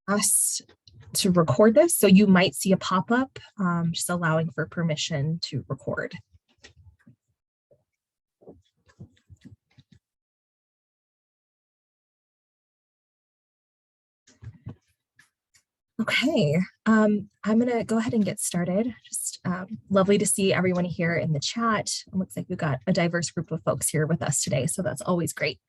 us to record this. So you might see a pop-up just allowing for permission to record. Okay, I'm going to go ahead and get started. Just lovely to see everyone here in the chat. It looks like we've got a diverse group of folks here with us today, so that's always great.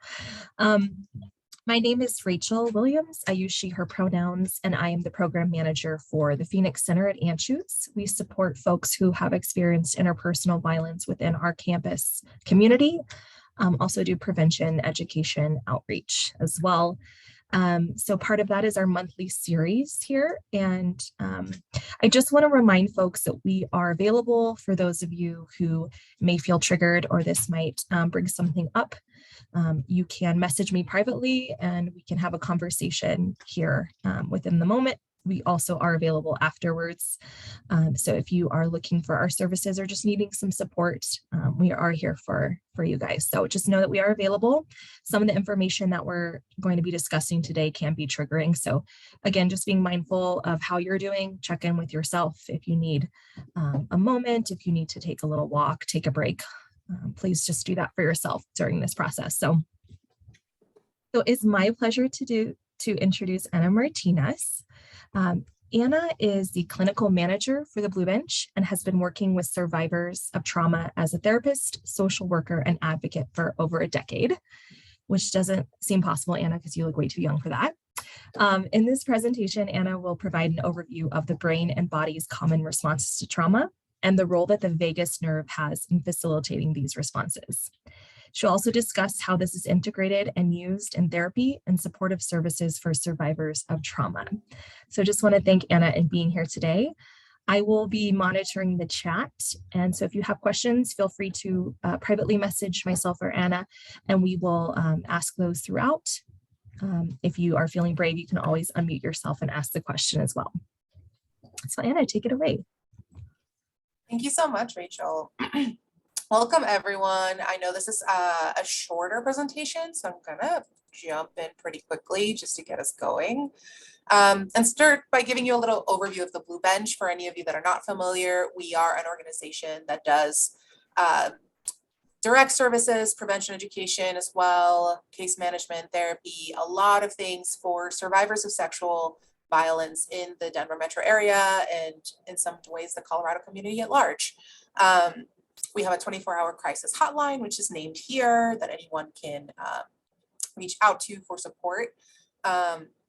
My name is Rachel Williams. I use she, her pronouns, and I am the program manager for the Phoenix Center at Anschutz. We support folks who have experienced interpersonal violence within our campus community. Also do prevention, education, outreach as well. So part of that is our monthly series here. And I just want to remind folks that we are available for those of you who may feel triggered or this might bring something up. You can message me privately and we can have a conversation here within the moment. We also are available afterwards. So if you are looking for our services or just needing some support, we are here for you guys. So just know that we are available. Some of the information that we're going to be discussing today can be triggering. So again, just being mindful of how you're doing, check in with yourself. If you need a moment, if you need to take a little walk, take a break, please just do that for yourself during this process. So it's my pleasure to introduce Anna Martinez. Anna is the clinical manager for the Blue Bench and has been working with survivors of trauma as a therapist, social worker, and advocate for over a decade, which doesn't seem possible, Anna, because you look way too young for that. In this presentation, Anna will provide an overview of the brain and body's common responses to trauma and the role that the vagus nerve has in facilitating these responses. She'll also discuss how this is integrated and used in therapy and supportive services for survivors of trauma. So just want to thank Anna for being here today. I will be monitoring the chat. And so if you have questions, feel free to privately message myself or Anna, and we will ask those throughout. If you are feeling brave, you can always unmute yourself and ask the question as well. So Anna, take it away. Thank you so much, Rachel. Welcome, everyone. I know this is a shorter presentation, so I'm gonna jump in pretty quickly just to get us going. And start by giving you a little overview of the Blue Bench. For any of you that are not familiar, we are an organization that does direct services, prevention education as well, case management, therapy, a lot of things for survivors of sexual violence in the Denver metro area and in some ways the Colorado community at large. We have a 24-hour crisis hotline, which is named here, that anyone can reach out to for support.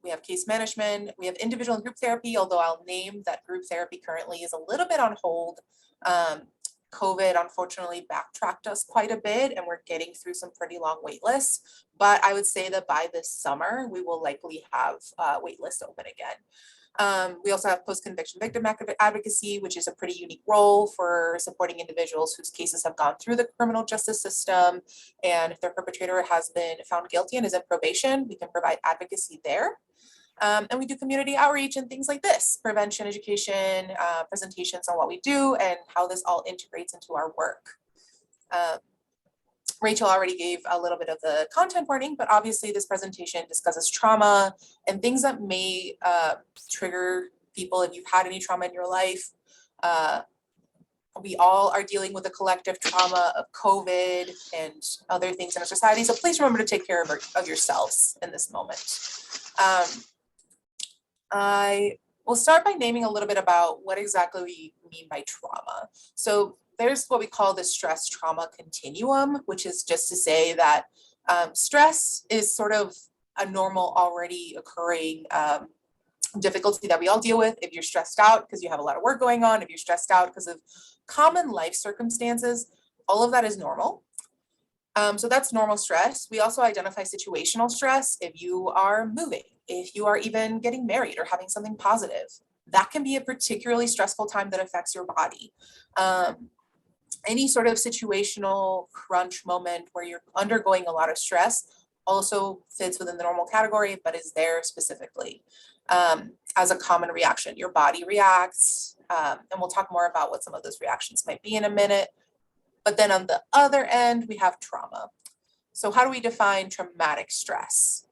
We have case management, we have individual and group therapy, although I'll name that group therapy currently is a little bit on hold. COVID unfortunately backtracked us quite a bit and we're getting through some pretty long wait lists, but I would say that by this summer, we will likely have wait lists open again. We also have post-conviction victim advocacy, which is a pretty unique role for supporting individuals whose cases have gone through the criminal justice system. And if their perpetrator has been found guilty and is in probation, we can provide advocacy there. And we do community outreach and things like this, prevention, education, presentations on what we do and how this all integrates into our work. Rachel already gave a little bit of the content warning, but obviously this presentation discusses trauma and things that may trigger people if you've had any trauma in your life. We all are dealing with a collective trauma of COVID and other things in our society. So please remember to take care of yourselves in this moment. I will start by naming a little bit about what exactly we mean by trauma. So there's what we call the stress trauma continuum, which is just to say that stress is sort of a normal already occurring difficulty that we all deal with. If you're stressed out because you have a lot of work going on, if you're stressed out because of common life circumstances, all of that is normal. So that's normal stress. We also identify situational stress if you are moving, if you are even getting married or having something positive. That can be a particularly stressful time that affects your body. Any sort of situational crunch moment where you're undergoing a lot of stress also fits within the normal category, but is there specifically as a common reaction. Your body reacts, and we'll talk more about what some of those reactions might be in a minute. But then on the other end, we have trauma. So how do we define traumatic stress?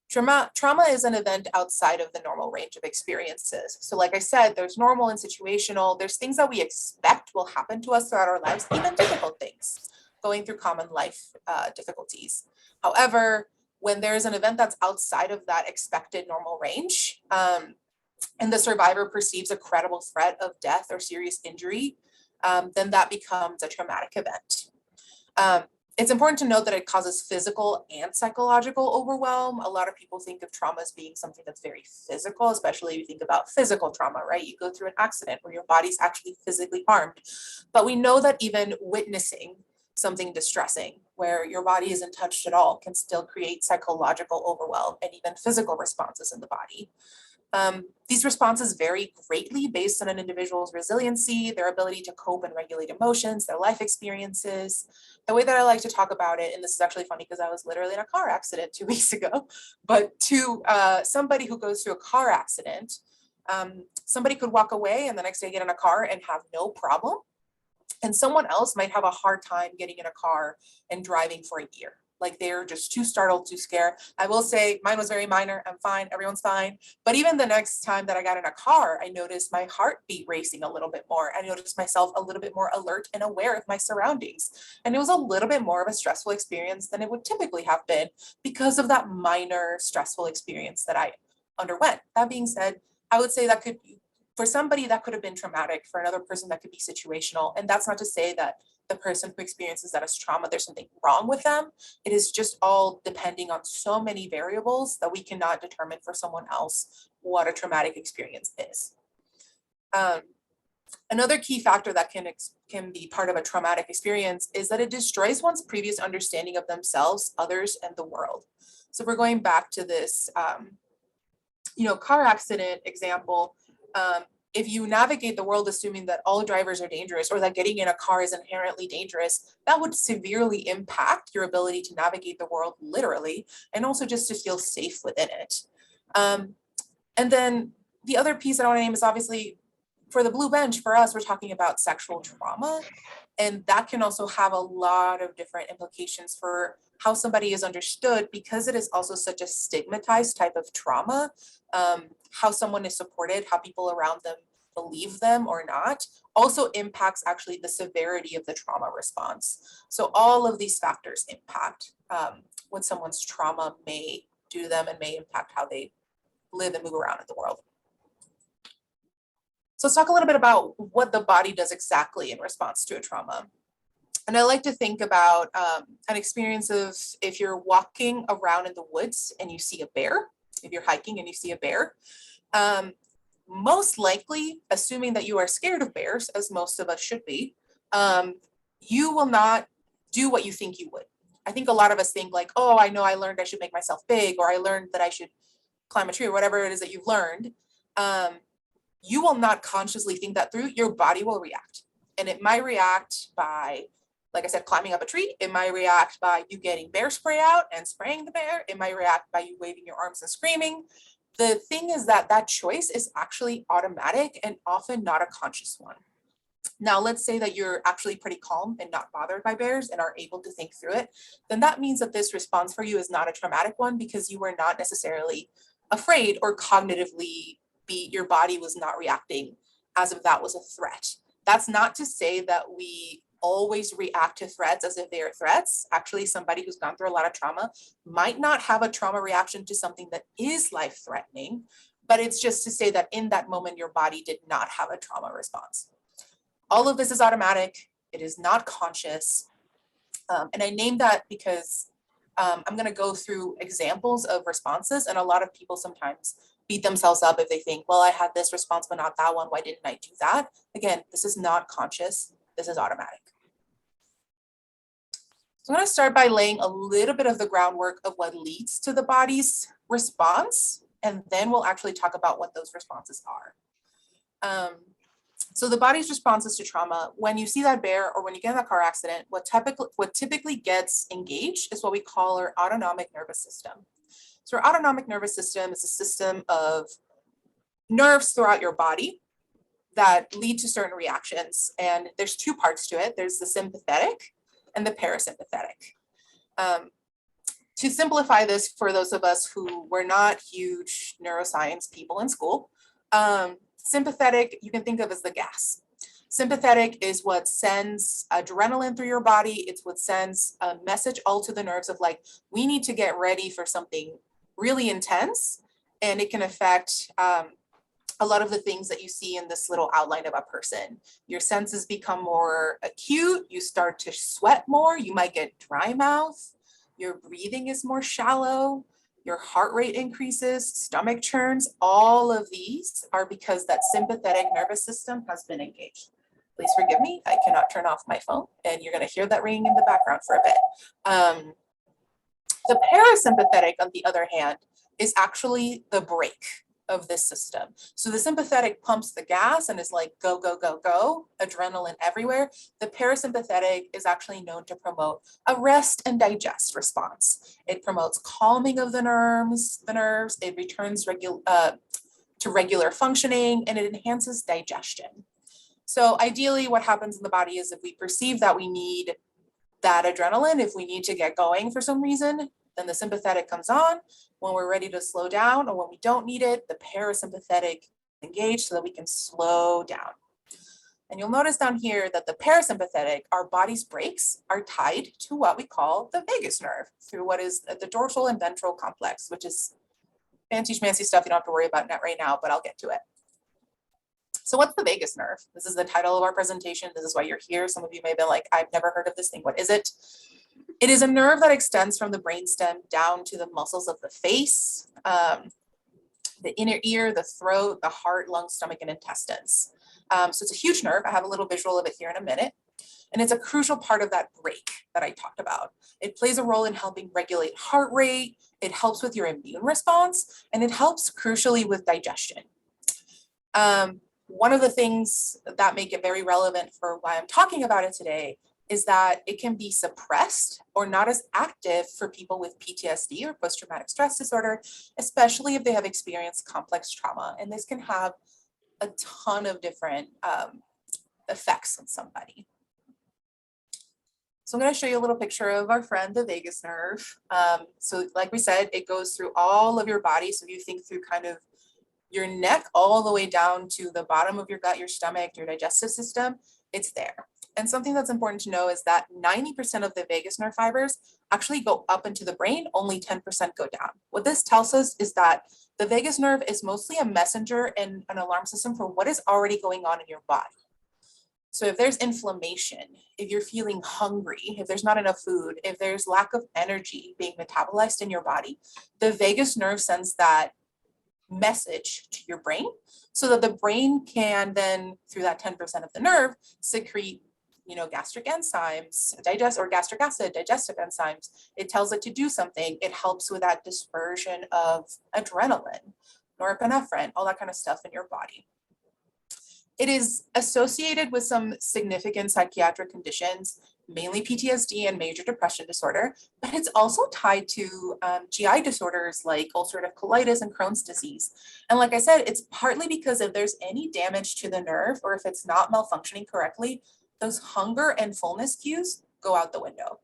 Trauma is an event outside of the normal range of experiences. So like I said, there's normal and situational. There's things that we expect will happen to us throughout our lives, even difficult things, going through common life difficulties. However, when there's an event that's outside of that expected normal range, and the survivor perceives a credible threat of death or serious injury, then that becomes a traumatic event. It's important to note that it causes physical and psychological overwhelm. A lot of people think of trauma as being something that's very physical, especially if you think about physical trauma, right? You go through an accident where your body's actually physically harmed. But we know that even witnessing something distressing where your body isn't touched at all can still create psychological overwhelm and even physical responses in the body. These responses vary greatly based on an individual's resiliency, their ability to cope and regulate emotions, their life experiences. The way that I like to talk about it, and this is actually funny because I was literally in a car accident 2 weeks ago, but to somebody who goes through a car accident, somebody could walk away and the next day get in a car and have no problem. And someone else might have a hard time getting in a car and driving for a year. Like they're just too startled, too scared. I will say mine was very minor. I'm fine. Everyone's fine. But even the next time that I got in a car, I noticed my heartbeat racing a little bit more. I noticed myself a little bit more alert and aware of my surroundings. And it was a little bit more of a stressful experience than it would typically have been because of that minor stressful experience that I underwent. That being said, I would say that could, for somebody that could have been traumatic, for another person that could be situational. And that's not to say that the person who experiences that as trauma, there's something wrong with them. It is just all depending on so many variables that we cannot determine for someone else what a traumatic experience is. Another key factor that can be part of a traumatic experience is that it destroys one's previous understanding of themselves, others, and the world. So we're going back to this, car accident example. If you navigate the world assuming that all drivers are dangerous or that getting in a car is inherently dangerous, that would severely impact your ability to navigate the world literally, and also just to feel safe within it. And then the other piece that I want to name is obviously for the blue bench, for us, we're talking about sexual trauma. And that can also have a lot of different implications for how somebody is understood because it is also such a stigmatized type of trauma. How someone is supported, how people around them believe them or not, also impacts actually the severity of the trauma response. So all of these factors impact what someone's trauma may do to them and may impact how they live and move around in the world. So let's talk a little bit about what the body does exactly in response to a trauma. And I like to think about an experience of if you're walking around in the woods and you see a bear, if you're hiking and you see a bear, most likely, assuming that you are scared of bears, as most of us should be, you will not do what you think you would. I think a lot of us think like, oh, I know I learned I should make myself big, or I learned that I should climb a tree, or whatever it is that you've learned. You will not consciously think that through. Your body will react. And it might react by, like I said, climbing up a tree. It might react by you getting bear spray out and spraying the bear. It might react by you waving your arms and screaming. The thing is that that choice is actually automatic and often not a conscious one. Now, let's say that you're actually pretty calm and not bothered by bears and are able to think through it, then that means that this response for you is not a traumatic one because you were not necessarily afraid or cognitively your body was not reacting as if that was a threat. That's not to say that we always react to threats as if they are threats. Actually, somebody who's gone through a lot of trauma might not have a trauma reaction to something that is life-threatening, but it's just to say that in that moment, your body did not have a trauma response. All of this is automatic. It is not conscious. And I named that because I'm going to go through examples of responses, and a lot of people sometimes beat themselves up if they think, well, I had this response, but not that one. Why didn't I do that? Again, this is not conscious. This is automatic. So I'm going to start by laying a little bit of the groundwork of what leads to the body's response, and then we'll actually talk about what those responses are. So the body's responses to trauma, when you see that bear or when you get in a car accident, what typically gets engaged is what we call our autonomic nervous system. So our autonomic nervous system is a system of nerves throughout your body that lead to certain reactions. And there's two parts to it. There's the sympathetic and the parasympathetic. To simplify this for those of us who were not huge neuroscience people in school, sympathetic you can think of as the gas. Sympathetic is what sends adrenaline through your body. It's what sends a message all to the nerves of like, we need to get ready for something really intense. And it can affect a lot of the things that you see in this little outline of a person. Your senses become more acute. You start to sweat more. You might get dry mouth. Your breathing is more shallow. Your heart rate increases, stomach churns. All of these are because that sympathetic nervous system has been engaged. Please forgive me, I cannot turn off my phone, and you're gonna hear that ringing in the background for a bit. The parasympathetic, on the other hand, is actually the brake of this system. So the sympathetic pumps the gas and is like, go, go, go, go, adrenaline everywhere. The parasympathetic is actually known to promote a rest and digest response. It promotes calming of the nerves, it returns to regular functioning, and it enhances digestion. So ideally what happens in the body is if we perceive that we need that adrenaline, if we need to get going for some reason, then the sympathetic comes on. When we're ready to slow down or when we don't need it, the parasympathetic engage so that we can slow down. And you'll notice down here that the parasympathetic, our body's brakes, are tied to what we call the vagus nerve through what is the dorsal and ventral complex, which is fancy schmancy stuff you don't have to worry about right now, but I'll get to it. So what's the vagus nerve? This is the title of our presentation. This is why you're here. Some of you may have been like, I've never heard of this thing. What is it? It is a nerve that extends from the brainstem down to the muscles of the face, the inner ear, the throat, the heart, lungs, stomach, and intestines. So it's a huge nerve. I have a little visual of it here in a minute. And it's a crucial part of that brake that I talked about. It plays a role in helping regulate heart rate. It helps with your immune response, and it helps crucially with digestion. One of the things that make it very relevant for why I'm talking about it today is that it can be suppressed or not as active for people with PTSD or post-traumatic stress disorder, especially if they have experienced complex trauma. And this can have a ton of different effects on somebody. So I'm going to show you a little picture of our friend, the vagus nerve. So like we said, it goes through all of your body. So if you think through kind of your neck all the way down to the bottom of your gut, your stomach, your digestive system, it's there. And something that's important to know is that 90% of the vagus nerve fibers actually go up into the brain, only 10% go down. What this tells us is that the vagus nerve is mostly a messenger and an alarm system for what is already going on in your body. So if there's inflammation, if you're feeling hungry, if there's not enough food, if there's lack of energy being metabolized in your body, the vagus nerve sends that message to your brain so that the brain can then, through that 10% of the nerve, secrete, gastric enzymes, gastric acid, digestive enzymes. It tells it to do something. It helps with that dispersion of adrenaline, norepinephrine, all that kind of stuff in your body. It is associated with some significant psychiatric conditions, mainly PTSD and major depression disorder, but it's also tied to GI disorders like ulcerative colitis and Crohn's disease. And like I said, it's partly because if there's any damage to the nerve or if it's not malfunctioning correctly, those hunger and fullness cues go out the window.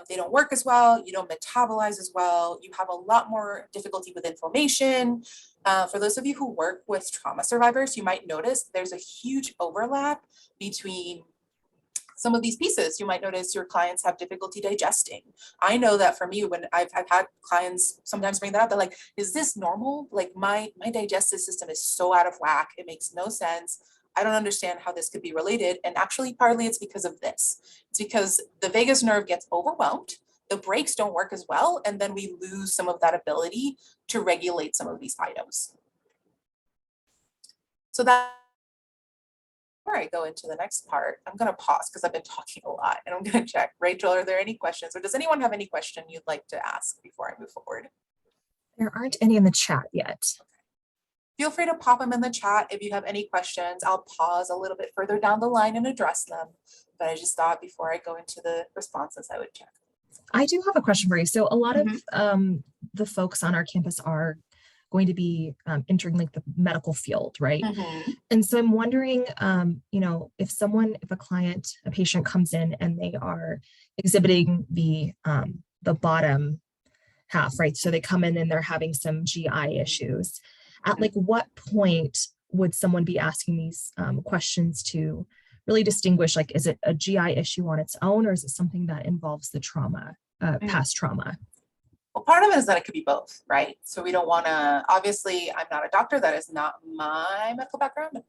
They don't work as well, you don't metabolize as well, you have a lot more difficulty with inflammation. For those of you who work with trauma survivors, you might notice there's a huge overlap between some of these pieces. You might notice your clients have difficulty digesting. I know that for me, when I've had clients sometimes bring that up, they're like, is this normal? Like my digestive system is so out of whack, it makes no sense. I don't understand how this could be related. And actually, partly it's because of this. It's because the vagus nerve gets overwhelmed, the brakes don't work as well, and then we lose some of that ability to regulate some of these items. So that, before I go into the next part, I'm going to pause because I've been talking a lot, and I'm going to check. Rachel, are there any questions, or does anyone have any question you'd like to ask before I move forward? There aren't any in the chat yet. Feel free to pop them in the chat if you have any questions. I'll pause a little bit further down the line and address them. But I just thought before I go into the responses, I would check. I do have a question for you. So a lot of the folks on our campus are going to be entering like the medical field, right? And so I'm wondering, if a patient comes in and they are exhibiting the bottom half, right? So they come in and they're having some GI issues. At like what point would someone be asking these questions to really distinguish, like, is it a GI issue on its own, or is it something that involves the trauma, past trauma? Well, part of it is that it could be both, right? So we don't want to, obviously, I'm not a doctor. That is not my medical background.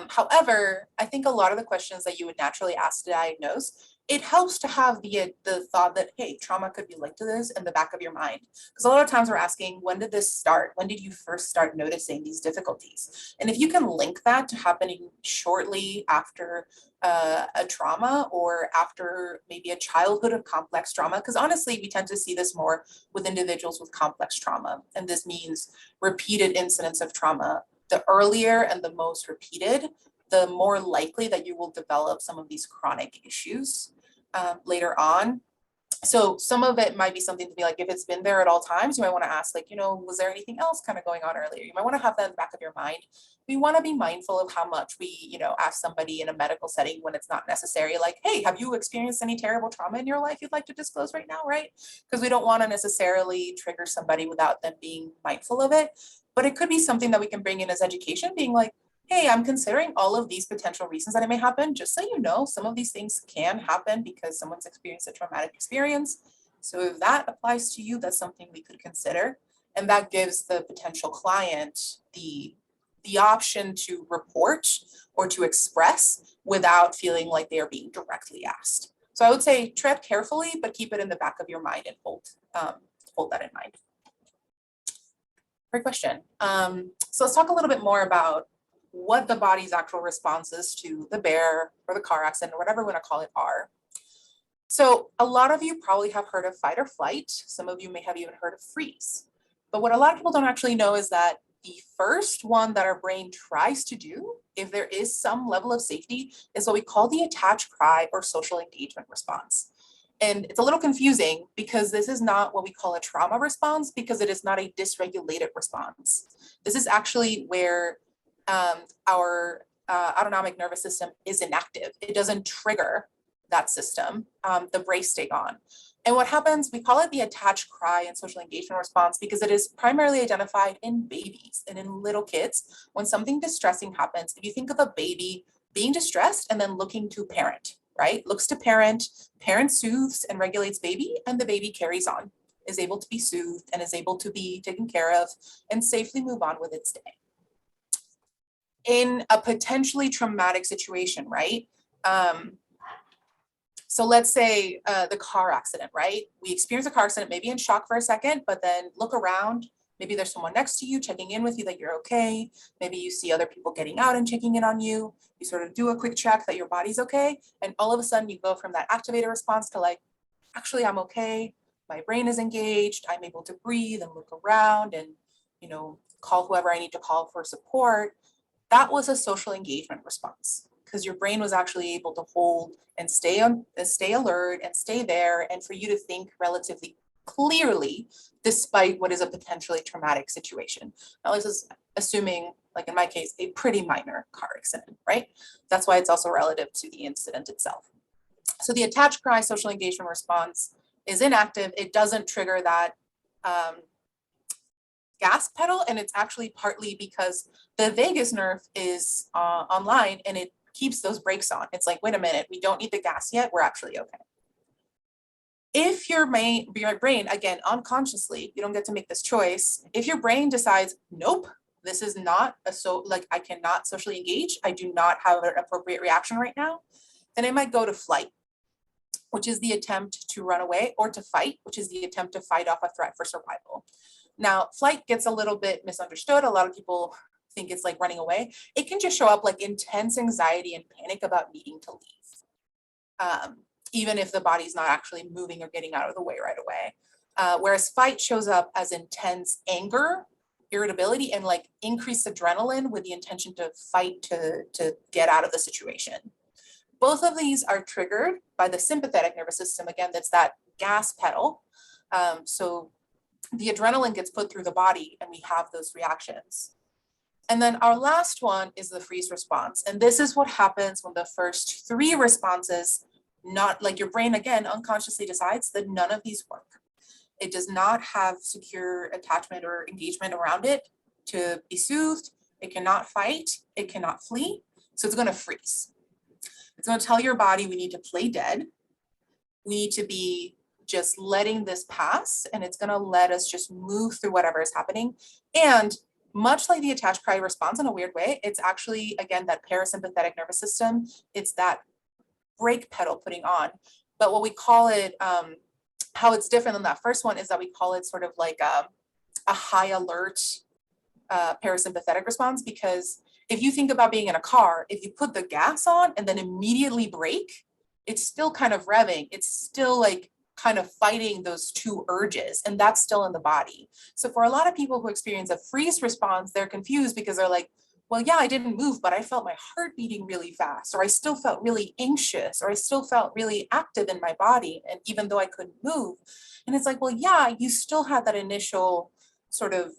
However, I think a lot of the questions that you would naturally ask to diagnose, it helps to have the thought that, hey, trauma could be linked to this in the back of your mind. Because a lot of times we're asking, when did this start? When did you first start noticing these difficulties? And if you can link that to happening shortly after a trauma or after maybe a childhood of complex trauma, because honestly, we tend to see this more with individuals with complex trauma. And this means repeated incidents of trauma. The earlier and the most repeated, the more likely that you will develop some of these chronic issues later on. So some of it might be something to be like, if it's been there at all times, you might want to ask, like, was there anything else kind of going on earlier? You might want to have that in the back of your mind. We want to be mindful of how much we, ask somebody in a medical setting when it's not necessary. Like, hey, have you experienced any terrible trauma in your life you'd like to disclose right now, right? Because we don't want to necessarily trigger somebody without them being mindful of it. But it could be something that we can bring in as education, being like, hey, I'm considering all of these potential reasons that it may happen. Just so you know, some of these things can happen because someone's experienced a traumatic experience. So if that applies to you, that's something we could consider. And that gives the potential client the option to report or to express without feeling like they are being directly asked. So I would say tread carefully, but keep it in the back of your mind and hold that in mind. Great question. So let's talk a little bit more about what the body's actual responses to the bear or the car accident or whatever we want to call it are. So a lot of you probably have heard of fight or flight. Some of you may have even heard of freeze. But what a lot of people don't actually know is that the first one that our brain tries to do, if there is some level of safety, is what we call the attach, cry, or social engagement response. And it's a little confusing because this is not what we call a trauma response, because it is not a dysregulated response. This is actually where our autonomic nervous system is inactive. It doesn't trigger that system. The brace stay on. And what happens, we call it the attach, cry, and social engagement response because it is primarily identified in babies and in little kids. When something distressing happens, if you think of a baby being distressed and then looking to parent, right? Looks to parent, parent soothes and regulates baby, and the baby carries on, is able to be soothed and is able to be taken care of and safely move on with its day. In a potentially traumatic situation, right? So let's say the car accident, right? We experience a car accident, maybe in shock for a second, but then look around. Maybe there's someone next to you checking in with you that you're okay. Maybe you see other people getting out and checking in on you. You sort of do a quick check that your body's okay. And all of a sudden you go from that activated response to like, actually, I'm okay. My brain is engaged. I'm able to breathe and look around and, call whoever I need to call for support. That was a social engagement response because your brain was actually able to hold and stay alert and stay there, and for you to think relatively clearly despite what is a potentially traumatic situation. Now this is assuming, like in my case, a pretty minor car accident, right? That's why it's also relative to the incident itself. So the attach, cry, social engagement response is inactive. It doesn't trigger that gas pedal, and it's actually partly because the vagus nerve is online and it keeps those brakes on. It's like, wait a minute, we don't need the gas yet, we're actually okay. If your brain, again, unconsciously, you don't get to make this choice. If your brain decides, nope, this is not I cannot socially engage, I do not have an appropriate reaction right now, then it might go to flight, which is the attempt to run away, or to fight, which is the attempt to fight off a threat for survival. Now, flight gets a little bit misunderstood. A lot of people think it's like running away. It can just show up like intense anxiety and panic about needing to leave, even if the body's not actually moving or getting out of the way right away. Whereas fight shows up as intense anger, irritability, and like increased adrenaline with the intention to fight to get out of the situation. Both of these are triggered by the sympathetic nervous system. Again, that's that gas pedal. So the adrenaline gets put through the body and we have those reactions. And then our last one is the freeze response. And this is what happens when the first three responses, not like your brain, again, unconsciously decides that none of these work. It does not have secure attachment or engagement around it to be soothed. It cannot fight. It cannot flee. So it's going to freeze. It's going to tell your body we need to play dead. We need to be just letting this pass, and it's going to let us just move through whatever is happening. And much like the attached cry response in a weird way, it's actually, again, that parasympathetic nervous system. It's that brake pedal putting on. But what we call it, how it's different than that first one is that we call it sort of like a high alert parasympathetic response, because if you think about being in a car, if you put the gas on and then immediately brake, it's still kind of revving. It's still like kind of fighting those two urges, and that's still in the body. So for a lot of people who experience a freeze response, they're confused because they're like, well, yeah, I didn't move, but I felt my heart beating really fast, or I still felt really anxious, or I still felt really active in my body, and even though I couldn't move. And it's like, well, yeah, you still had that initial sort of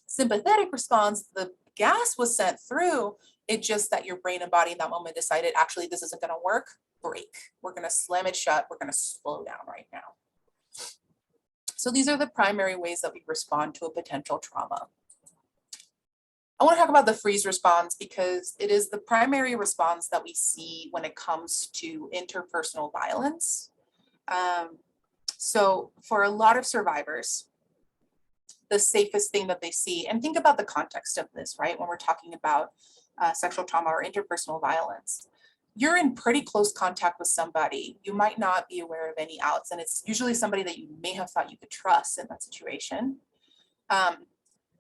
sympathetic response. The gas was sent through. It just that your brain and body in that moment decided, actually, this isn't going to work. Break. We're going to slam it shut. We're going to slow down right now. So these are the primary ways that we respond to a potential trauma. I want to talk about the freeze response because it is the primary response that we see when it comes to interpersonal violence. So for a lot of survivors, the safest thing that they see, and think about the context of this, right? When we're talking about sexual trauma or interpersonal violence, you're in pretty close contact with somebody. You might not be aware of any outs, and it's usually somebody that you may have thought you could trust in that situation.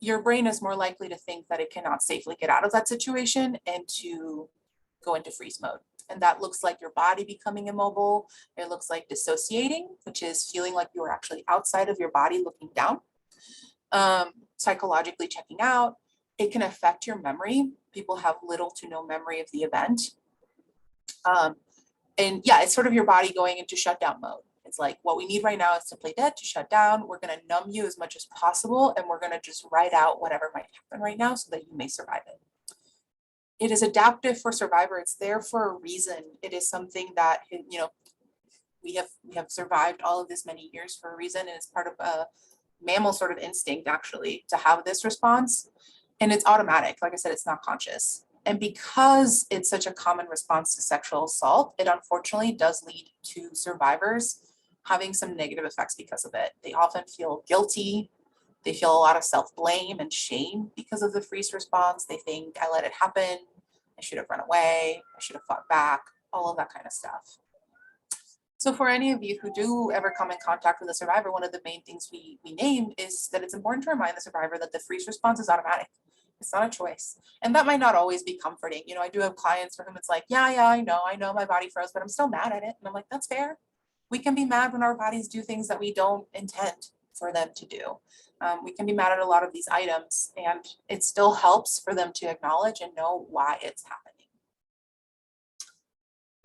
Your brain is more likely to think that it cannot safely get out of that situation and to go into freeze mode. And that looks like your body becoming immobile. It looks like dissociating, which is feeling like you're actually outside of your body looking down. Psychologically checking out. It can affect your memory. People have little to no memory of the event. And yeah, it's sort of your body going into shutdown mode. It's like, what we need right now is to play dead, to shut down. We're going to numb you as much as possible, and we're going to just ride out whatever might happen right now so that you may survive it. It is adaptive for survivor. It's there for a reason. It is something that, you know, we have survived all of this many years for a reason, and it's part of a mammal sort of instinct actually to have this response. And it's automatic. Like I said, it's not conscious. And because it's such a common response to sexual assault, it unfortunately does lead to survivors having some negative effects because of it. They often feel guilty. They feel a lot of self-blame and shame because of the freeze response. They think, I let it happen. I should have run away. I should have fought back, all of that kind of stuff. So for any of you who do ever come in contact with a survivor, one of the main things we name is that it's important to remind the survivor that the freeze response is automatic. It's not a choice. And that might not always be comforting. You know, I do have clients for whom it's like, yeah, I know my body froze, but I'm still mad at it. And I'm like, that's fair. We can be mad when our bodies do things that we don't intend for them to do. We can be mad at a lot of these items, and it still helps for them to acknowledge and know why it's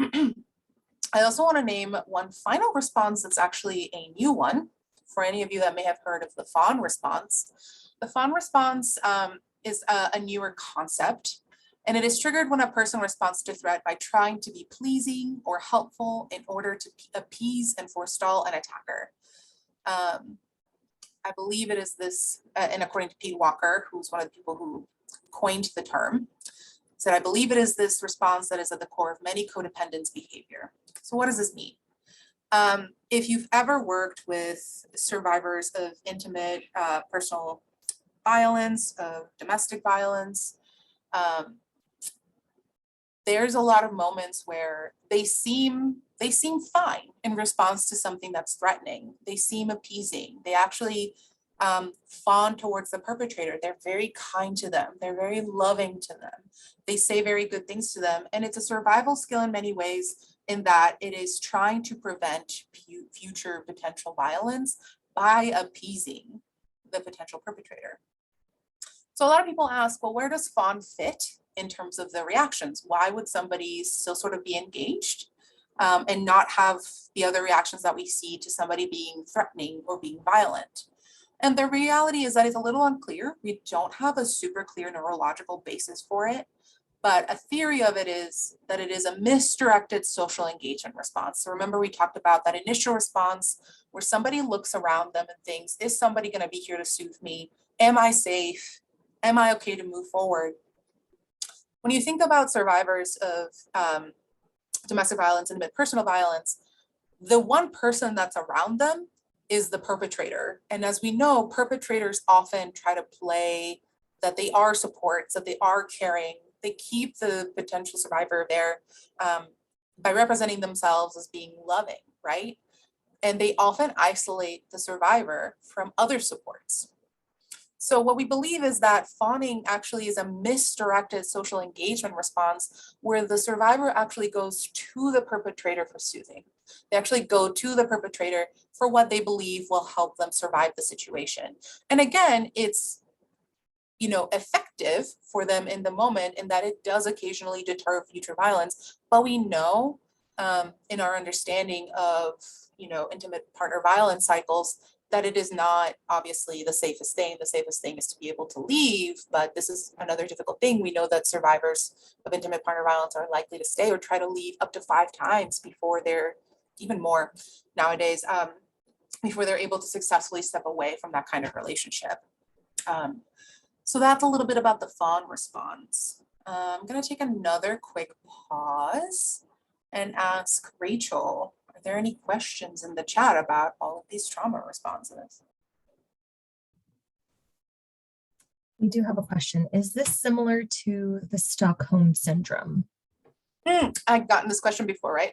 happening. I also want to name one final response that's actually a new one for any of you that may have heard of the fawn response. The fawn response is a newer concept, and it is triggered when a person responds to threat by trying to be pleasing or helpful in order to appease and forestall an attacker. I believe it is this, and according to Pete Walker, who's one of the people who coined the term, said, I believe it is this response that is at the core of many codependence behavior. So what does this mean? If you've ever worked with survivors of intimate personal violence, of domestic violence, there's a lot of moments where they seem fine in response to something that's threatening. They seem appeasing. They actually fawn towards the perpetrator. They're very kind to them. They're very loving to them. They say very good things to them. And it's a survival skill in many ways, in that it is trying to prevent future potential violence by appeasing the potential perpetrator. So a lot of people ask, well, where does fawn fit in terms of the reactions? Why would somebody still sort of be engaged and not have the other reactions that we see to somebody being threatening or being violent? And the reality is that it's a little unclear. We don't have a super clear neurological basis for it, But a theory of it is that it is a misdirected social engagement response. So remember, we talked about that initial response where somebody looks around them and thinks, is somebody going to be here to soothe me? Am I safe? Am I okay to move forward? When you think about survivors of domestic violence and interpersonal violence, the one person that's around them is the perpetrator. And as we know, perpetrators often try to play that they are supports, that they are caring. They keep the potential survivor there by representing themselves as being loving, right? And they often isolate the survivor from other supports. So what we believe is that fawning actually is a misdirected social engagement response where the survivor actually goes to the perpetrator for soothing. They actually go to the perpetrator for what they believe will help them survive the situation. And again, it's effective for them in the moment in that it does occasionally deter future violence. But we know in our understanding of intimate partner violence cycles that it is not obviously the safest thing. The safest thing is to be able to leave, but this is another difficult thing. We know that survivors of intimate partner violence are likely to stay or try to leave up to 5 times before they're, even more nowadays, before they're able to successfully step away from that kind of relationship. So that's a little bit about the fawn response. I'm going to take another quick pause and ask Rachel, are there any questions in the chat about all of these trauma responses? We do have a question. Is this similar to the Stockholm syndrome? I've gotten this question before, right?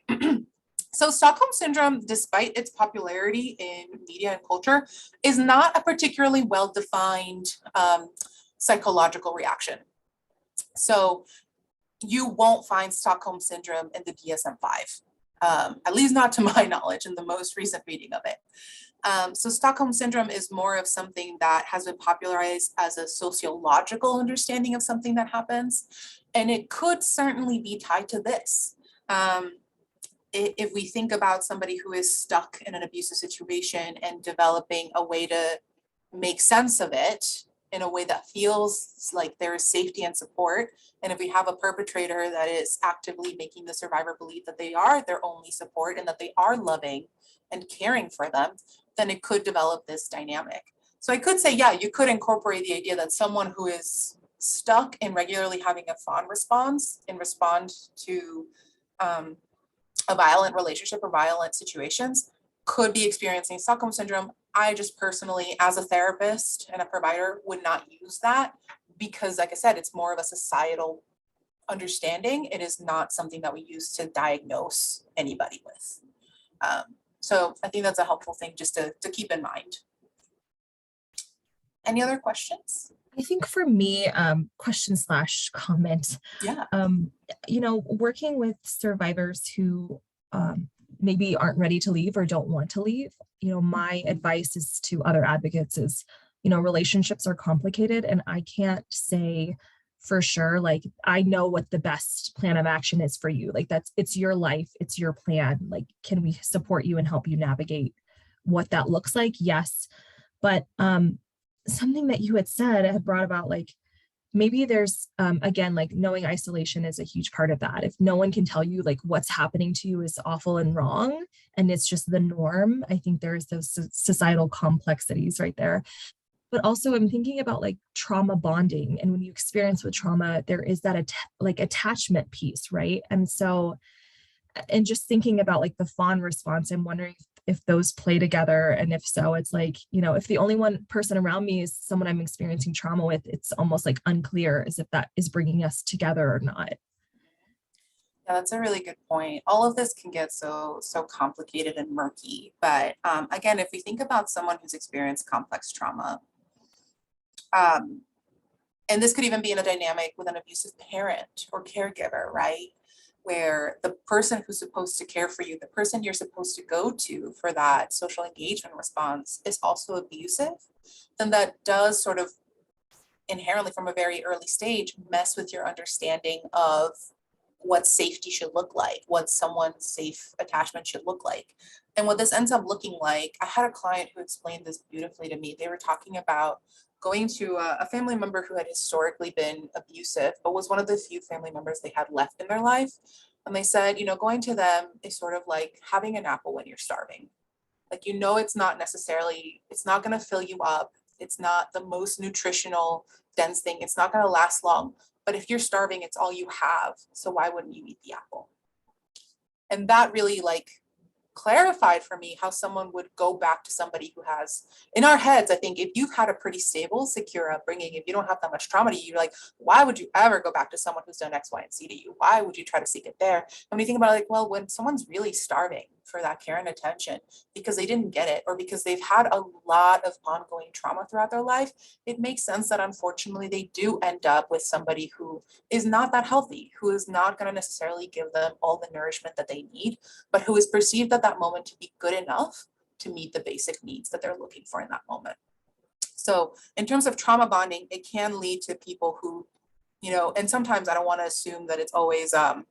So Stockholm syndrome, despite its popularity in media and culture, is not a particularly well-defined psychological reaction. So you won't find Stockholm syndrome in the DSM-5, at least not to my knowledge in the most recent reading of it. So Stockholm syndrome is more of something that has been popularized as a sociological understanding of something that happens. And it could certainly be tied to this. If we think about somebody who is stuck in an abusive situation and developing a way to make sense of it in a way that feels like there is safety and support, and if we have a perpetrator that is actively making the survivor believe that they are their only support and that they are loving and caring for them, then it could develop this dynamic. So I could say, yeah, you could incorporate the idea that someone who is stuck in regularly having a fawn response in response to a violent relationship or violent situations could be experiencing Stockholm syndrome. I just personally, as a therapist and a provider, would not use that because, like I said, it's more of a societal understanding. It is not something that we use to diagnose anybody with. So I think that's a helpful thing just to keep in mind. Any other questions? I think for me, question / comment. Yeah. Working with survivors who maybe aren't ready to leave or don't want to leave, my advice is to other advocates is, relationships are complicated and I can't say for sure, like, I know what the best plan of action is for you. Like it's your life, it's your plan. Like, can we support you and help you navigate what that looks like? Yes. But something that you had said had brought about, like, maybe there's again, like, knowing isolation is a huge part of that. If no one can tell you like what's happening to you is awful and wrong and it's just the norm, I think there's those societal complexities right there. But also I'm thinking about like trauma bonding, and when you experience with trauma there is that attachment piece, right? And so, and just thinking about like the fawn response, I'm wondering if those play together. And if so, it's like, if the only one person around me is someone I'm experiencing trauma with, it's almost like unclear as if that is bringing us together or not. Yeah, that's a really good point. All of this can get so complicated and murky. But again, if we think about someone who's experienced complex trauma, and this could even be in a dynamic with an abusive parent or caregiver, right? Where the person who's supposed to care for you, the person you're supposed to go to for that social engagement response is also abusive, then that does sort of inherently from a very early stage mess with your understanding of what safety should look like, what someone's safe attachment should look like. And what this ends up looking like, I had a client who explained this beautifully to me. They were talking about going to a family member who had historically been abusive, but was one of the few family members they had left in their life. And they said, going to them is sort of like having an apple when you're starving. Like, it's not necessarily, it's not going to fill you up. It's not the most nutritional, dense thing. It's not going to last long. But if you're starving, it's all you have. So why wouldn't you eat the apple? And that really clarified for me how someone would go back to somebody who has, in our heads, I think if you've had a pretty stable, secure upbringing, if you don't have that much trauma to you, you're like, why would you ever go back to someone who's done X, Y, and Z to you? Why would you try to seek it there? And when you think about it, well, when someone's really starving for that care and attention because they didn't get it, or because they've had a lot of ongoing trauma throughout their life, it makes sense that unfortunately they do end up with somebody who is not that healthy, who is not going to necessarily give them all the nourishment that they need, but who is perceived at that moment to be good enough to meet the basic needs that they're looking for in that moment. So in terms of trauma bonding, it can lead to people who, and sometimes I don't want to assume that it's always a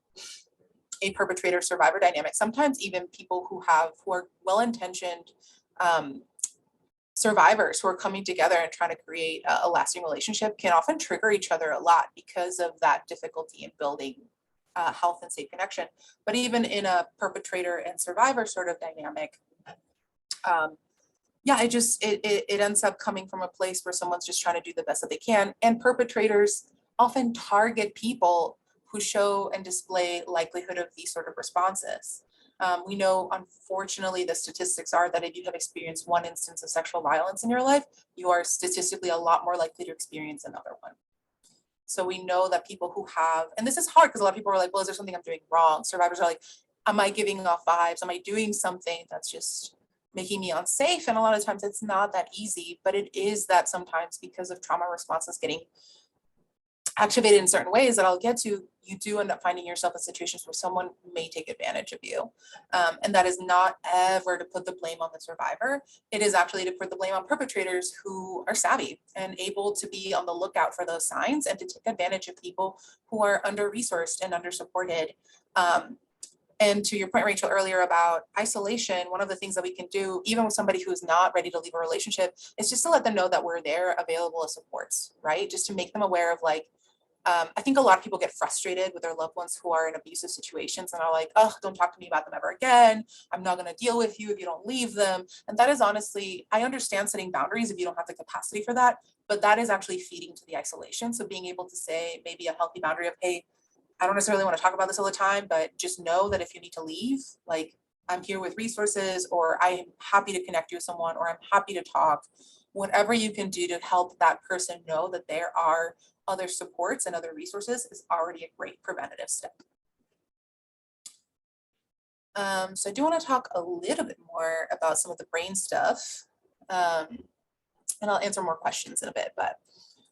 perpetrator survivor dynamic. Sometimes even people who are well-intentioned survivors who are coming together and trying to create a lasting relationship can often trigger each other a lot because of that difficulty in building health and safe connection. But even in a perpetrator and survivor sort of dynamic, it ends up coming from a place where someone's just trying to do the best that they can. And perpetrators often target people who show and display likelihood of these sort of responses. We know, unfortunately, the statistics are that if you have experienced one instance of sexual violence in your life, you are statistically a lot more likely to experience another one. So we know that people who have, and this is hard because a lot of people are like, well, is there something I'm doing wrong? Survivors are like, am I giving off vibes? Am I doing something that's just making me unsafe? And a lot of times it's not that easy, but it is that sometimes because of trauma responses getting activated in certain ways that I'll get to, you do end up finding yourself in situations where someone may take advantage of you. And that is not ever to put the blame on the survivor. It is actually to put the blame on perpetrators who are savvy and able to be on the lookout for those signs and to take advantage of people who are under-resourced and under-supported. And to your point, Rachel, earlier about isolation, one of the things that we can do, even with somebody who's not ready to leave a relationship, is just to let them know that we're there available as supports, right? Just to make them aware of I think a lot of people get frustrated with their loved ones who are in abusive situations and are like, oh, don't talk to me about them ever again. I'm not going to deal with you if you don't leave them. And that is honestly, I understand setting boundaries if you don't have the capacity for that, but that is actually feeding to the isolation. So being able to say maybe a healthy boundary of, hey, I don't necessarily want to talk about this all the time, but just know that if you need to leave, I'm here with resources, or I am happy to connect you with someone, or I'm happy to talk. Whatever you can do to help that person know that there are other supports and other resources is already a great preventative step. So I do want to talk a little bit more about some of the brain stuff, and I'll answer more questions in a bit. But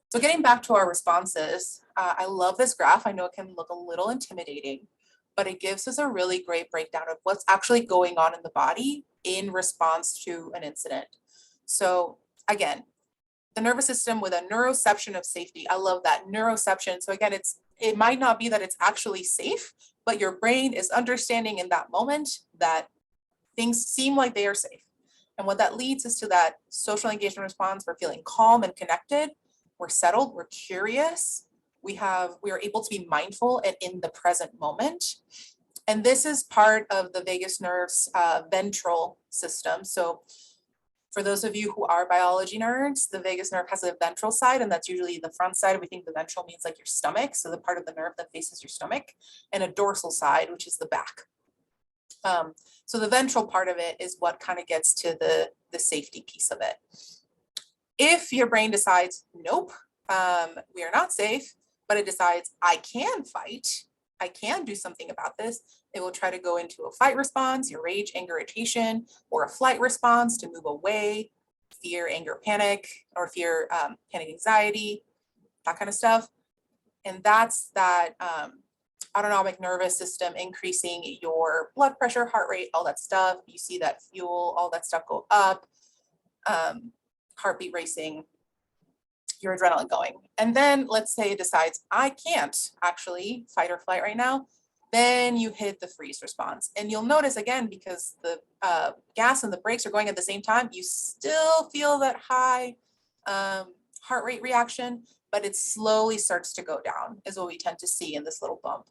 so getting back to our responses, I love this graph. I know it can look a little intimidating, but it gives us a really great breakdown of what's actually going on in the body in response to an incident. So again, the nervous system with a neuroception of safety. I love that neuroception. So again, it might not be that it's actually safe, but your brain is understanding in that moment that things seem like they are safe. And what that leads is to that social engagement response. We're feeling calm and connected. We're settled. We're curious. We are able to be mindful and in the present moment. And this is part of the vagus nerve's ventral system. So for those of you who are biology nerds, the vagus nerve has a ventral side, and that's usually the front side. We think the ventral means like your stomach, so the part of the nerve that faces your stomach, and a dorsal side, which is the back. So the ventral part of it is what kind of gets to the safety piece of it. If your brain decides, nope, we are not safe, but it decides I can fight, I can do something about this, it will try to go into a fight response, your rage, anger, irritation, or a flight response to move away, fear, anger, panic, or fear, panic, anxiety, that kind of stuff. And that's that autonomic nervous system increasing your blood pressure, heart rate, all that stuff. You see that fuel, all that stuff go up, heartbeat racing, your adrenaline going. And then let's say it decides I can't actually fight or flight right now. Then you hit the freeze response. And you'll notice again, because the gas and the brakes are going at the same time, you still feel that high heart rate reaction, but it slowly starts to go down is what we tend to see in this little bump.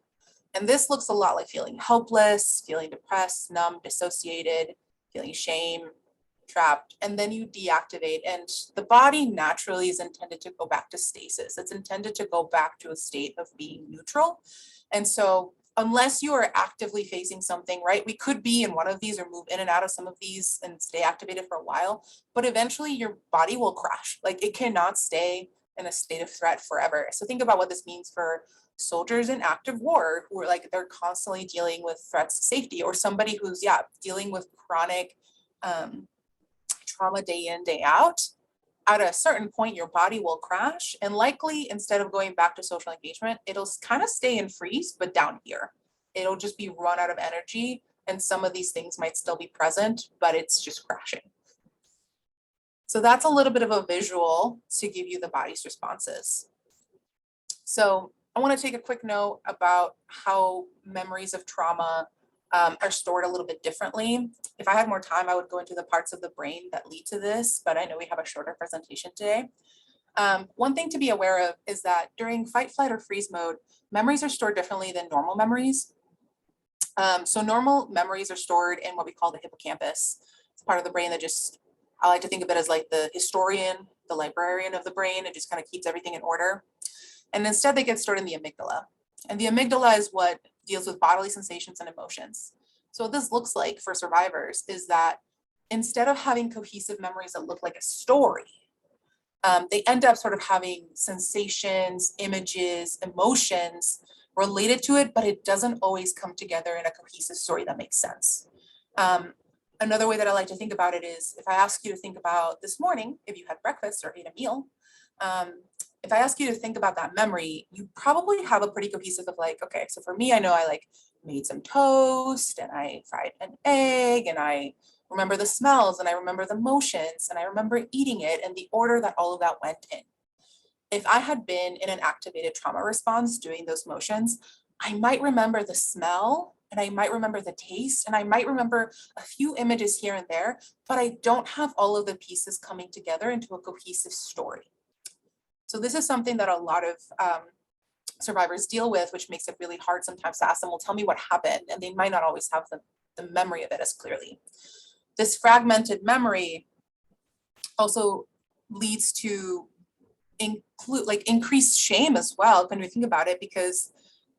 And this looks a lot like feeling helpless, feeling depressed, numb, dissociated, feeling shame, trapped, and then you deactivate. And the body naturally is intended to go back to stasis. It's intended to go back to a state of being neutral. And so unless you are actively facing something, right, we could be in one of these or move in and out of some of these and stay activated for a while, but eventually your body will crash. Like it cannot stay in a state of threat forever. So think about what this means for soldiers in active war who are like, they're constantly dealing with threats to safety, or somebody who's, dealing with chronic trauma day in, day out. At a certain point, your body will crash, and likely instead of going back to social engagement, it'll kind of stay in freeze, but down here. It'll just be run out of energy, and some of these things might still be present, but it's just crashing. So that's a little bit of a visual to give you the body's responses. So I want to take a quick note about how memories of trauma are stored a little bit differently. If I had more time, I would go into the parts of the brain that lead to this, but I know we have a shorter presentation today. One thing to be aware of is that during fight, flight, or freeze mode, memories are stored differently than normal memories. So normal memories are stored in what we call the hippocampus. It's part of the brain that just, I like to think of it as like the historian, the librarian of the brain. It just kind of keeps everything in order. And instead they get stored in the amygdala. And the amygdala is what deals with bodily sensations and emotions. So what this looks like for survivors is that instead of having cohesive memories that look like a story, they end up sort of having sensations, images, emotions related to it, but it doesn't always come together in a cohesive story that makes sense. Another way that I like to think about it is if I ask you to think about this morning, if you had breakfast or ate a meal, if I ask you to think about that memory, you probably have a pretty cohesive of like, okay, so for me, I know I like made some toast and I fried an egg and I remember the smells and I remember the motions and I remember eating it and the order that all of that went in. If I had been in an activated trauma response doing those motions, I might remember the smell and I might remember the taste and I might remember a few images here and there, but I don't have all of the pieces coming together into a cohesive story. So this is something that a lot of survivors deal with, which makes it really hard sometimes to ask them, well, tell me what happened. And they might not always have the memory of it as clearly. This fragmented memory also leads to increased shame as well, when we think about it, because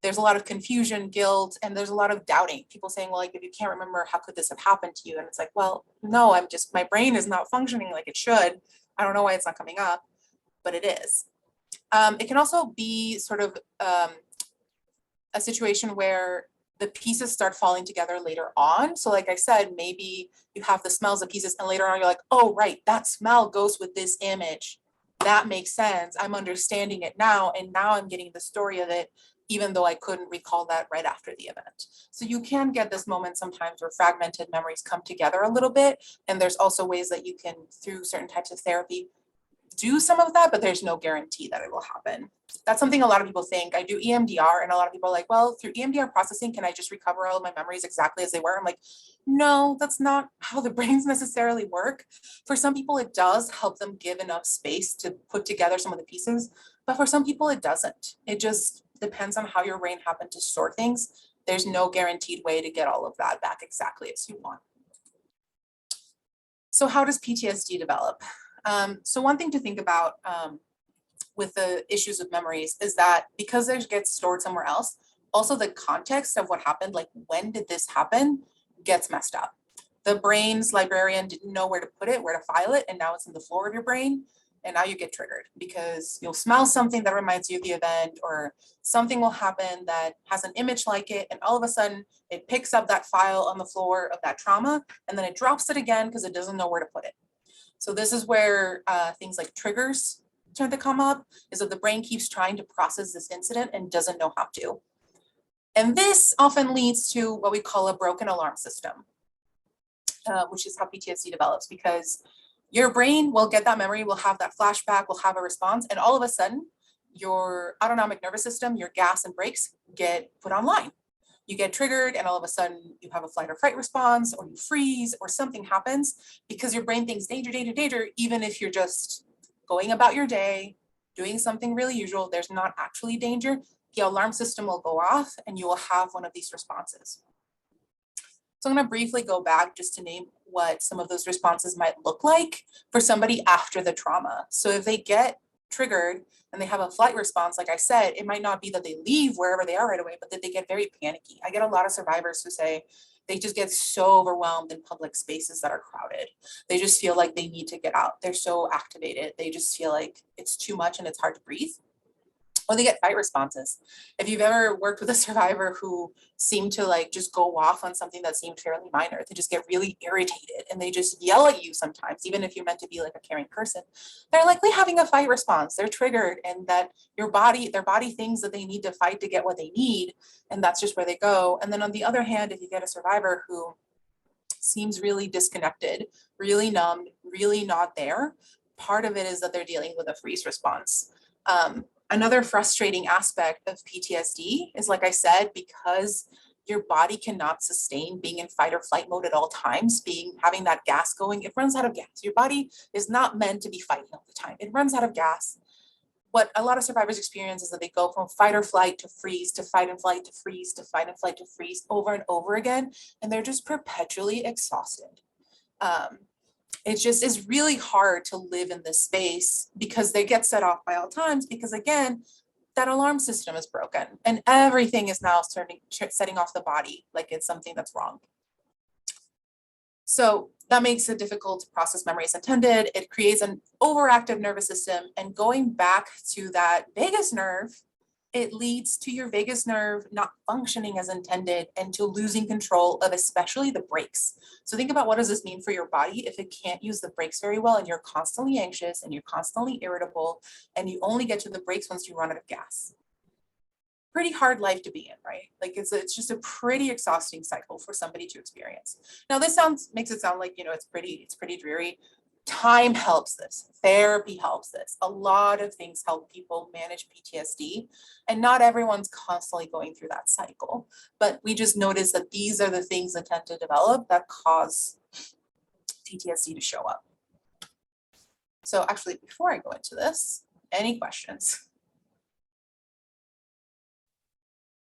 there's a lot of confusion, guilt, and there's a lot of doubting. People saying, well, like, if you can't remember, how could this have happened to you? And it's like, well, no, my brain is not functioning like it should. I don't know why it's not coming up, but it is. It can also be sort of a situation where the pieces start falling together later on. So like I said, maybe you have the smells of pieces and later on you're like, oh, right, that smell goes with this image. That makes sense. I'm understanding it now. And now I'm getting the story of it, even though I couldn't recall that right after the event. So you can get this moment sometimes where fragmented memories come together a little bit. And there's also ways that you can, through certain types of therapy, do some of that, but there's no guarantee that it will happen. That's something a lot of people think. I do EMDR and a lot of people are like, well, through EMDR processing, can I just recover all of my memories exactly as they were? I'm like, no, that's not how the brains necessarily work. For some people, it does help them give enough space to put together some of the pieces, but for some people, it doesn't. It just depends on how your brain happened to store things. There's no guaranteed way to get all of that back exactly as you want. So how does PTSD develop? So one thing to think about with the issues with memories is that because they get stored somewhere else, also the context of what happened, like when did this happen, gets messed up. The brain's librarian didn't know where to put it, where to file it, and now it's in the floor of your brain. And now you get triggered because you'll smell something that reminds you of the event, or something will happen that has an image like it. And all of a sudden it picks up that file on the floor of that trauma, and then it drops it again because it doesn't know where to put it. So this is where things like triggers tend to come up, is that the brain keeps trying to process this incident and doesn't know how to. And this often leads to what we call a broken alarm system, which is how PTSD develops, because your brain will get that memory, will have that flashback, will have a response, and all of a sudden, your autonomic nervous system, your gas and brakes get put online. You get triggered and all of a sudden you have a flight or fight response, or you freeze, or something happens because your brain thinks danger, danger, danger, even if you're just going about your day, doing something really usual, there's not actually danger, the alarm system will go off and you will have one of these responses. So I'm going to briefly go back just to name what some of those responses might look like for somebody after the trauma. So if they get triggered and they have a flight response, like I said, it might not be that they leave wherever they are right away, but that they get very panicky. I get a lot of survivors who say they just get so overwhelmed in public spaces that are crowded. They just feel like they need to get out. They're so activated. They just feel like it's too much and it's hard to breathe. Or they get fight responses. If you've ever worked with a survivor who seemed to like just go off on something that seemed fairly minor, they just get really irritated and they just yell at you sometimes, even if you're meant to be like a caring person, they're likely having a fight response. They're triggered, and that their body thinks that they need to fight to get what they need. And that's just where they go. And then on the other hand, if you get a survivor who seems really disconnected, really numb, really not there, part of it is that they're dealing with a freeze response. Another frustrating aspect of PTSD is, like I said, because your body cannot sustain being in fight or flight mode at all times, having that gas going, it runs out of gas. Your body is not meant to be fighting all the time. It runs out of gas. What a lot of survivors experience is that they go from fight or flight to freeze, to fight and flight, to freeze, to fight and flight, to freeze over and over again. And they're just perpetually exhausted. It just is really hard to live in this space because they get set off by all times, because again, that alarm system is broken and everything is now setting off the body like it's something that's wrong. So that makes it difficult to process memories intended. It creates an overactive nervous system, and going back to that vagus nerve, it leads to your vagus nerve not functioning as intended and to losing control of especially the brakes. So think about, what does this mean for your body if it can't use the brakes very well and you're constantly anxious and you're constantly irritable and you only get to the brakes once you run out of gas? Pretty hard life to be in, right? Like it's just a pretty exhausting cycle for somebody to experience. Now this makes it sound like, it's pretty dreary. Time helps this. Therapy helps this. A lot of things help people manage PTSD, and not everyone's constantly going through that cycle. But we just notice that these are the things that tend to develop that cause PTSD to show up. So actually, before I go into this, any questions?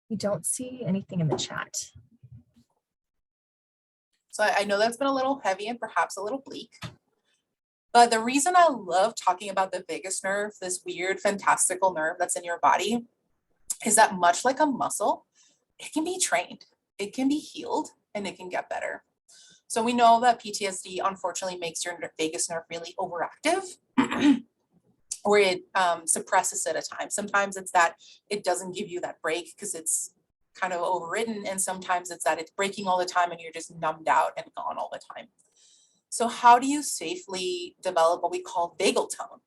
We don't see anything in the chat. So I know that's been a little heavy and perhaps a little bleak. But the reason I love talking about the vagus nerve, this weird, fantastical nerve that's in your body, is that much like a muscle, it can be trained, it can be healed, and it can get better. So we know that PTSD unfortunately makes your vagus nerve really overactive, or it suppresses it at times. Sometimes it's that it doesn't give you that break because it's kind of overridden, and sometimes it's that it's breaking all the time and you're just numbed out and gone all the time. So how do you safely develop what we call vagal tone?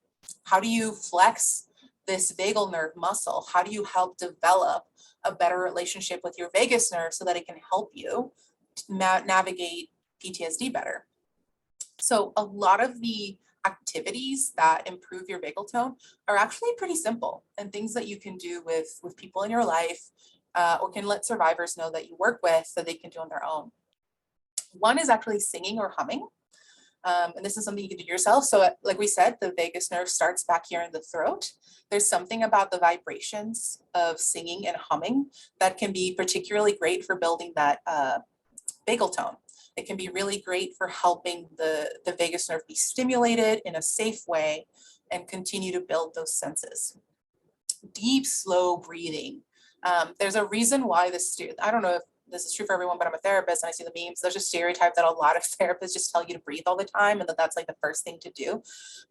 How do you flex this vagal nerve muscle? How do you help develop a better relationship with your vagus nerve so that it can help you navigate PTSD better? So a lot of the activities that improve your vagal tone are actually pretty simple, and things that you can do with people in your life, or can let survivors know that you work with that they can do on their own. One is actually singing or humming. And this is something you can do yourself. So like we said, the vagus nerve starts back here in the throat. There's something about the vibrations of singing and humming that can be particularly great for building that vagal tone. It can be really great for helping the vagus nerve be stimulated in a safe way and continue to build those senses. Deep, slow breathing. There's a reason why I don't know if this is true for everyone, but I'm a therapist and I see the memes. There's a stereotype that a lot of therapists just tell you to breathe all the time and that's like the first thing to do.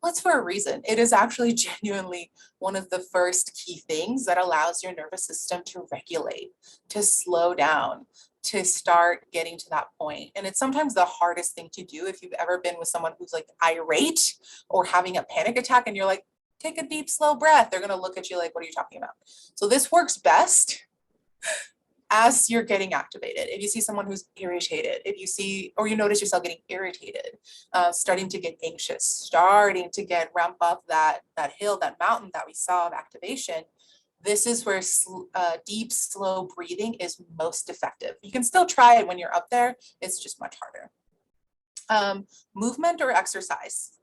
Well, it's for a reason. It is actually genuinely one of the first key things that allows your nervous system to regulate, to slow down, to start getting to that point. And it's sometimes the hardest thing to do if you've ever been with someone who's like irate or having a panic attack and you're like, take a deep, slow breath. They're going to look at you like, what are you talking about? So this works best as you're getting activated. If you see someone who's irritated, or you notice yourself getting irritated, starting to get anxious, starting to ramp up that hill, that mountain that we saw of activation, this is where deep, slow breathing is most effective. You can still try it when you're up there. It's just much harder. Movement or exercise.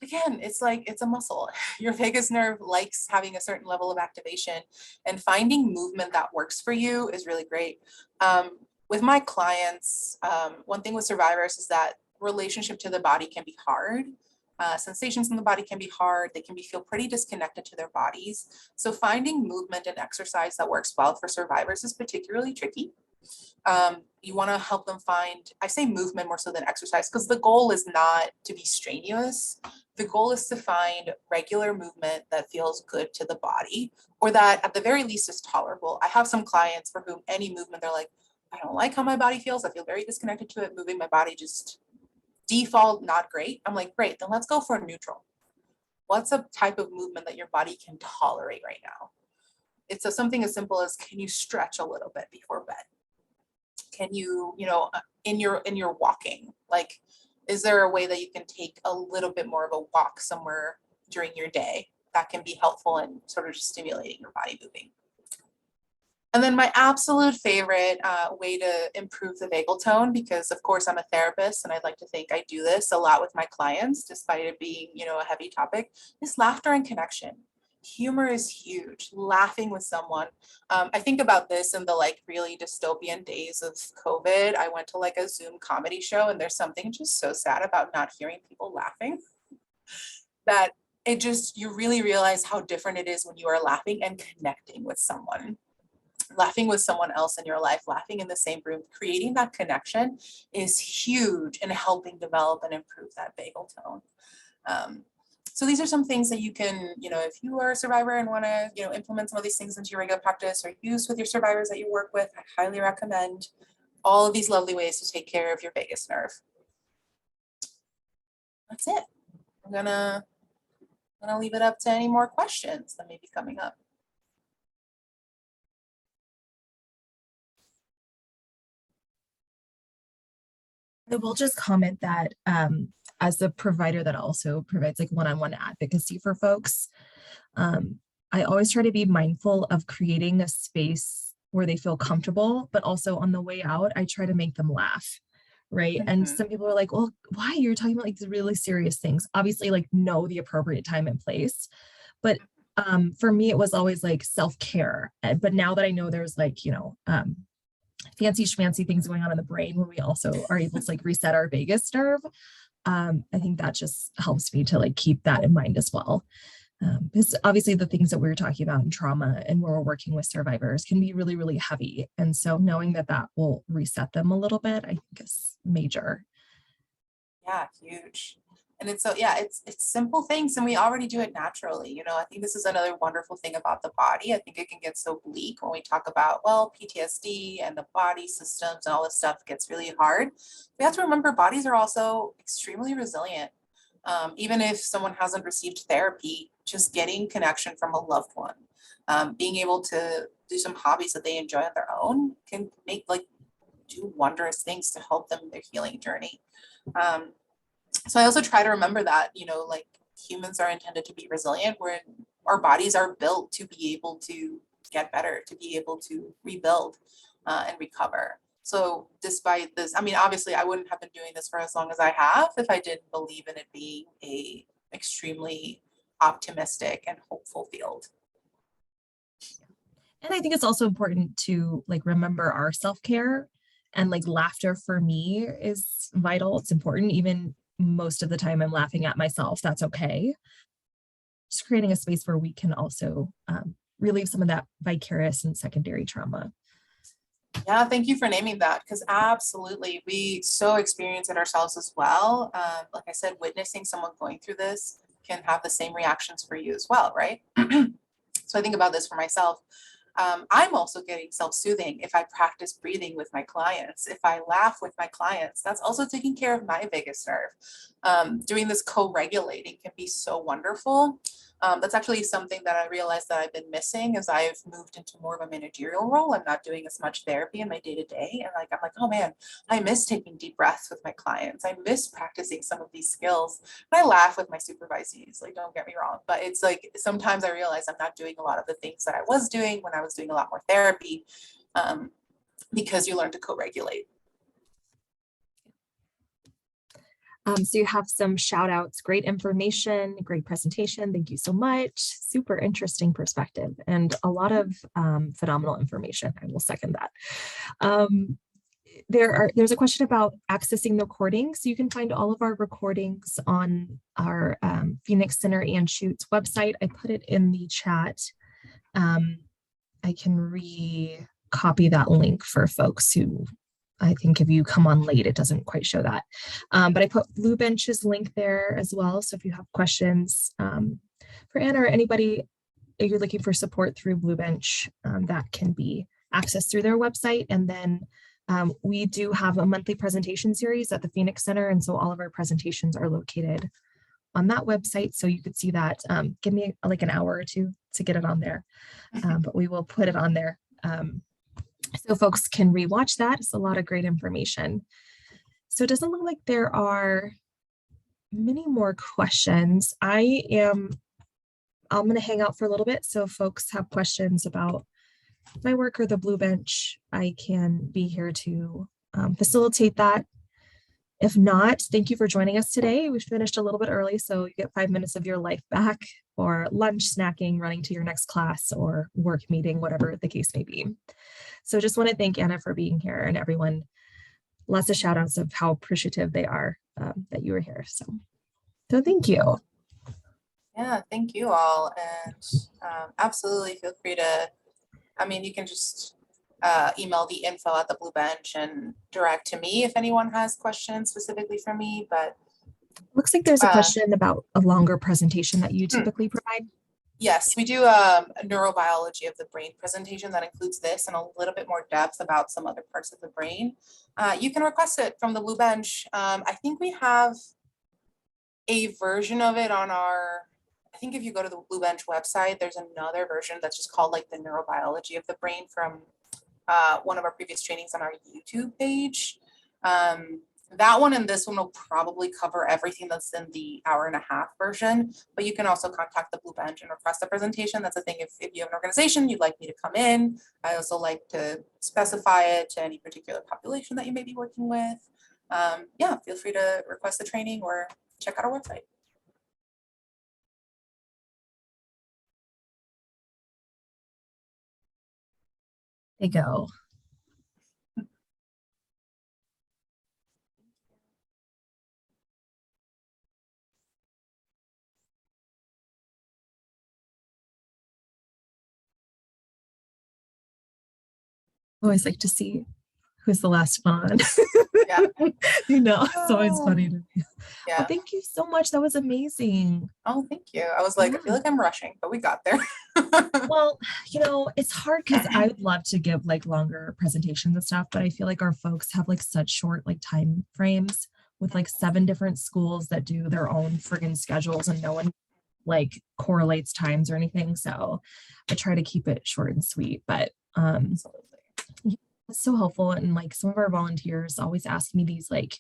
again, it's like, it's a muscle. Your vagus nerve likes having a certain level of activation, and finding movement that works for you is really great. With my clients, one thing with survivors is that relationship to the body can be hard. Sensations in the body can be hard. They can feel pretty disconnected to their bodies. So finding movement and exercise that works well for survivors is particularly tricky. You want to help them find, I say movement more so than exercise, because the goal is not to be strenuous. The goal is to find regular movement that feels good to the body, or that at the very least is tolerable. I have some clients for whom any movement, they're like, I don't like how my body feels. I feel very disconnected to it. Moving my body just default, not great. I'm like, great, then let's go for neutral. What's a type of movement that your body can tolerate right now? It's something as simple as, can you stretch a little bit before bed? Can you, in your walking, like, is there a way that you can take a little bit more of a walk somewhere during your day that can be helpful in sort of just stimulating your body moving? And then my absolute favorite way to improve the vagal tone, because of course I'm a therapist and I'd like to think I do this a lot with my clients, despite it being, a heavy topic, is laughter and connection. Humor is huge. Laughing with someone. I think about this in the like really dystopian days of COVID. I went to like a Zoom comedy show, and there's something just so sad about not hearing people laughing, that it just, you really realize how different it is when you are laughing and connecting with someone. Laughing with someone else in your life, laughing in the same room, creating that connection is huge in helping develop and improve that vagal tone. So these are some things that you can, if you are a survivor and want to, implement some of these things into your regular practice or use with your survivors that you work with, I highly recommend all of these lovely ways to take care of your vagus nerve. That's it. I'm gonna leave it up to any more questions that may be coming up. I will just comment that as a provider that also provides like one-on-one advocacy for folks, I always try to be mindful of creating a space where they feel comfortable, but also on the way out, I try to make them laugh. Right. And some people are like, well, why? You're talking about like the really serious things. Obviously, like know the appropriate time and place. But for me, it was always like self-care. But now that I know there's like, fancy schmancy things going on in the brain when we also are able to like reset our vagus nerve. I think that just helps me to like keep that in mind as well. Because obviously the things that we were talking about in trauma and where we're working with survivors can be really, really heavy. And so knowing that that will reset them a little bit, I think is major. Yeah, huge. And it's so, yeah, it's simple things, and we already do it naturally. I think this is another wonderful thing about the body. I think it can get so bleak when we talk about, well, PTSD and the body systems and all this stuff gets really hard. We have to remember bodies are also extremely resilient. Even if someone hasn't received therapy, just getting connection from a loved one, being able to do some hobbies that they enjoy on their own can make do wondrous things to help them in their healing journey. So I also try to remember that, like humans are intended to be resilient, where our bodies are built to be able to get better, to be able to rebuild and recover. So despite this, I mean, obviously I wouldn't have been doing this for as long as I have if I didn't believe in it being a extremely optimistic and hopeful field. And I think it's also important to like remember our self-care, and like laughter for me is vital. It's important. Even most of the time I'm laughing at myself. That's okay. Just creating a space where we can also relieve some of that vicarious and secondary trauma. Yeah, thank you for naming that, because absolutely, we so experience it ourselves as well. Like I said, witnessing someone going through this can have the same reactions for you as well, right? So I think about this for myself. I'm also getting self-soothing if I practice breathing with my clients, if I laugh with my clients. That's also taking care of my vagus nerve. Doing this co-regulating can be so wonderful. That's actually something that I realized that I've been missing as I've moved into more of a managerial role. I'm not doing as much therapy in my day-to-day. And I'm like, oh man, I miss taking deep breaths with my clients. I miss practicing some of these skills. And I laugh with my supervisees, like, don't get me wrong. But it's like, sometimes I realize I'm not doing a lot of the things that I was doing when I was doing a lot more therapy, because you learn to co-regulate. So you have some shout outs, great information, great presentation. Thank you so much. Super interesting perspective and a lot of phenomenal information. I will second that. There's a question about accessing the recordings. So you can find all of our recordings on our Phoenix Center and Shoots website. I put it in the chat. I can copy that link for folks who, I think if you come on late, it doesn't quite show that. But I put Blue Bench's link there as well. So if you have questions for Anna or anybody, if you're looking for support through Blue Bench, that can be accessed through their website. And then we do have a monthly presentation series at the Phoenix Center. And so all of our presentations are located on that website. So you could see that. Give me like an hour or two to get it on there, but we will put it on there. So folks can rewatch that. It's a lot of great information. So it doesn't look like there are many more questions. I'm going to hang out for a little bit. So if folks have questions about my work or the Blue Bench, I can be here to facilitate that. If not, thank you for joining us today. We finished a little bit early, so you get 5 minutes of your life back for lunch, snacking, running to your next class or work meeting, whatever the case may be. So just want to thank Anna for being here and everyone. Lots of shout outs of how appreciative they are that you were here. So thank you. Yeah, thank you all. And absolutely feel free to, you can just email the info at the Blue Bench and direct to me if anyone has questions specifically for me. But looks like there's a question about a longer presentation that you typically provide. Yes, we do a neurobiology of the brain presentation that includes this and a little bit more depth about some other parts of the brain. You can request it from the Blue Bench. I think we have a version of it on I think if you go to the Blue Bench website, there's another version that's just called like the neurobiology of the brain from one of our previous trainings on our YouTube page. That one and this one will probably cover everything that's in the 1.5-hour version, but you can also contact the Blue Bench and request a presentation. That's the thing, if you have an organization, you'd like me to come in. I also like to specify it to any particular population that you may be working with. Yeah, feel free to request the training or check out our website. They go. Always like to see who's the last one. Yeah. It's always funny to me. Yeah. Well, thank you so much. That was amazing. Oh, thank you. I was like, I feel like I'm rushing, but we got there. Well, it's hard because I would love to give like longer presentations and stuff, but I feel like our folks have like such short like time frames with like 7 different schools that do their own friggin' schedules and no one like correlates times or anything. So I try to keep it short and sweet, but it's so helpful. And like some of our volunteers always ask me these like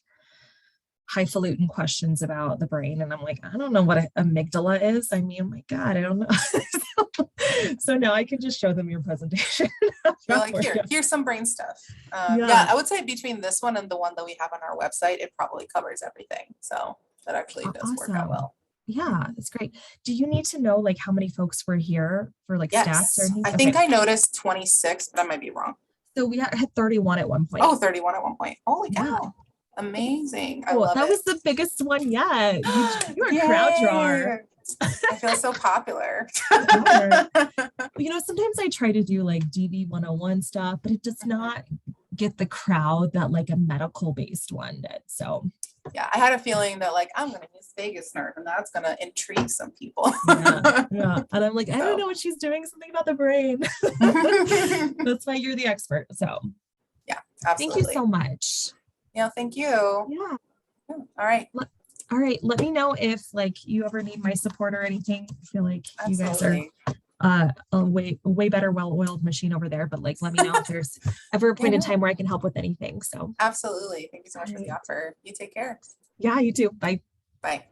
highfalutin questions about the brain. And I'm like, I don't know what an amygdala is. I mean, oh my God, I don't know. So now I can just show them your presentation. You're like, here's some brain stuff. Yeah, I would say between this one and the one that we have on our website, it probably covers everything. So that actually does work out well. Yeah, that's great. Do you need to know like how many folks were here for like stats or anything? I think I noticed 26, but I might be wrong. So we had 31 at one point. Oh, 31 at one point. Holy cow. Amazing. Cool. I love that was the biggest one yet. You're a crowd drawer. I feel so popular. Sometimes I try to do like DV 101 stuff, but it does not get the crowd that like a medical based one did. So yeah, I had a feeling that like I'm gonna use Vegas nerve and that's gonna intrigue some people. Yeah. And I'm like, I don't know what she's doing, something about the brain. That's why you're the expert. So yeah, absolutely. Thank you so much. Yeah, thank you. Yeah. All right. All right. Let me know if like you ever need my support or anything. I feel like you guys are a way better well-oiled machine over there, but like let me know if there's ever a point in time where I can help with anything. So absolutely. Thank you so much for the offer. You take care. Yeah, you too. Bye. Bye.